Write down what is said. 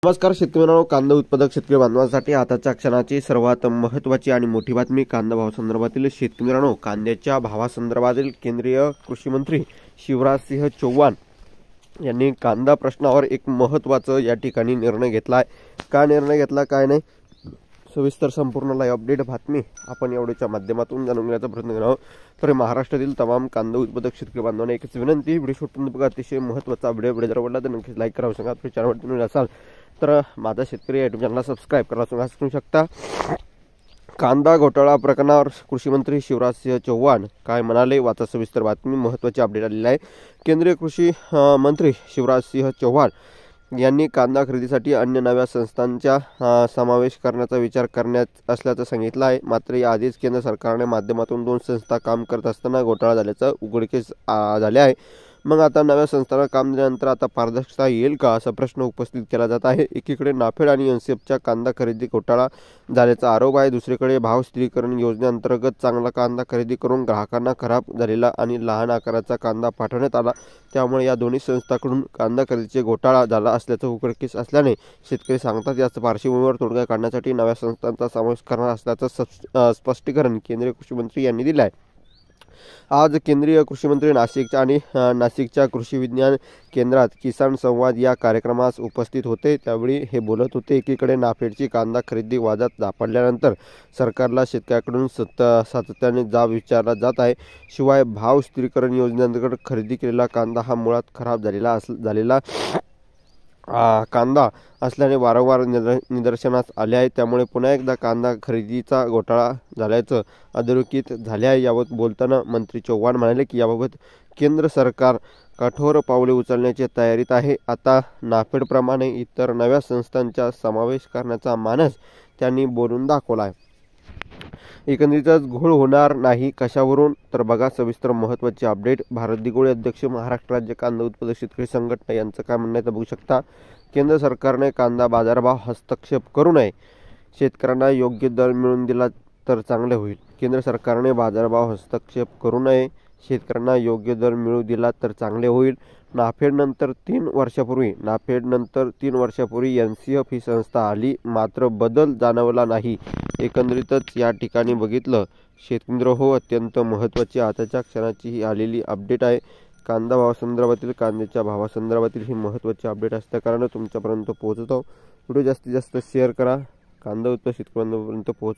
नमस्कार शेतकरी कांदा उत्पादक शेतकरी बांधवांसाठी आताच्या क्षणाची सर्वात महत्त्वाची आणि मोठी बातमी कांदा भावासंदर्भातील शेतकरी कांद्याच्या भावासंदर्भातील केंद्रीय कृषी मंत्री शिवराजसिंह चौहान यांनी कांदा प्रश्नावर एक महत्त्वाचा या ठिकाणी निर्णय घेतला आहे। का निर्णय घेतला काय नाही सविस्तर संपूर्ण लाईव्ह अपडेट बातमी आपण एवढ्याच्या माध्यमातून जाणून घेण्याचा प्रयत्न करणार आहोत। तर महाराष्ट्रातील तमाम कांदा उत्पादक शेतकरी बांधवांना एकच विनंती, व्हिडिओ शेवटपर्यंत बघा। अतिशय महत्त्वाचा व्हिडिओ जर आवडला तर नक्कीच लाईक करा, सांगा आपल्या चॅनलवर नवीन असाल तर माझा शेतकरी युट्यूब चॅनलला सबस्क्राइब करा करू शकता। कांदा घोटाळा प्रकरणावर कृषी मंत्री शिवराजसिंह चौहान काय म्हणाले वाचा सविस्तर बातमी, महत्त्वाची अपडेट आलेली आहे। केंद्रीय कृषी मंत्री शिवराजसिंह चौहान यांनी कांदा खरेदीसाठी अन्य नव्या संस्थांचा समावेश करण्याचा विचार करण्यात असल्याचं सांगितलं आहे। मात्र याआधीच केंद्र सरकारने माध्यमातून 2 संस्था काम करत असताना घोटाळा झाल्याचं उघडकीस झाले आहे। मग आता नव्या संस्थांना काम दिल्यानंतर आता पारदर्शकता येईल का असा प्रश्न उपस्थित केला जात आहे। एकीकडे नाफेड आणि एनसीएफच्या कांदा खरेदी घोटाळा झाल्याचा आरोप आहे, दुसरीकडे भाव स्थिरीकरण योजनेअंतर्गत चांगला कांदा खरेदी करून ग्राहकांना खराब झालेला आणि लहान आकाराचा कांदा पाठवण्यात आला, त्यामुळे या दोन्ही संस्थांकडून कांदा खरेदीचे घोटाळा झाला असल्याचं उघडकीस असल्याने शेतकरी सांगतात। याच पार्श्वभूमीवर तोडगा काढण्यासाठी नव्या संस्थांचा समावेश करणार असल्याचं स्पष्टीकरण केंद्रीय कृषी मंत्री यांनी दिले आहे। आज केंद्रीय कृषी मंत्री नाशिकच्या कृषी विज्ञान केंद्रात किसान संवाद या कार्यक्रमास उपस्थित होते, त्यावेळी हे बोलत होते। एकीकडे नाफेडची कांदा खरेदी वादात सापडल्यानंतर सरकारला शेतकऱ्यांकडून सातत्याने जाब विचारला जात आहे। शिवाय भाव स्थिरीकरण योजनेअंतर्गत खरेदी केलेला कांदा हा मुळात खराब झालेला कांदा असल्याने वारंवार निदर्शनास आले आहे, त्यामुळे पुन्हा एकदा कांदा खरेदीचा घोटाळा झाल्याचं अधोरेखित झाले आहे। याबाबत बोलताना मंत्री चौहान म्हणाले की याबाबत केंद्र सरकार कठोर पावले उचलण्याची तयारीत आहे। आता नाफेडप्रमाणे इतर नव्या संस्थांचा समावेश करण्याचा मानस त्यांनी बोलून दाखवला आहे। एकंदरीतच घोळ होणार नाही कशावरून तर बघा सविस्तर महत्त्वाची अपडेट। भारत दिगोळे अध्यक्ष महाराष्ट्र राज्य कांदा उत्पादक शेतकरी संघटना यांचं काय म्हणणं आहे बघू शकता। केंद्र सरकारने कांदा बाजारभाव हस्तक्षेप करू नये, शेतकऱ्यांना योग्य दर मिळवून दिला तर चांगले होईल। केंद्र सरकारने बाजारभाव हस्तक्षेप करू नये, शेतकऱ्यांना योग्य दर मिळवून दिला तर चांगले होईल। नाफेडनंतर 3 वर्षापूर्वी एनसीएफ ही संस्था आली, मात्र बदल जाणवला नाही। एकंदरीतच या ठिकाणी बघितलं शेतकरी अत्यंत महत्त्वाची आताच्या क्षणाची ही आलेली अपडेट आहे। कांदा भावासंदर्भातील कांद्याच्या भावासंदर्भातील ही महत्त्वाची अपडेट असल्या कारणाने तुमच्यापर्यंत पोहोचतो। व्हिडिओ जास्तीत जास्त शेअर करा, कांदा उत्पादक शेतकऱ्यांपर्यंत पोहोच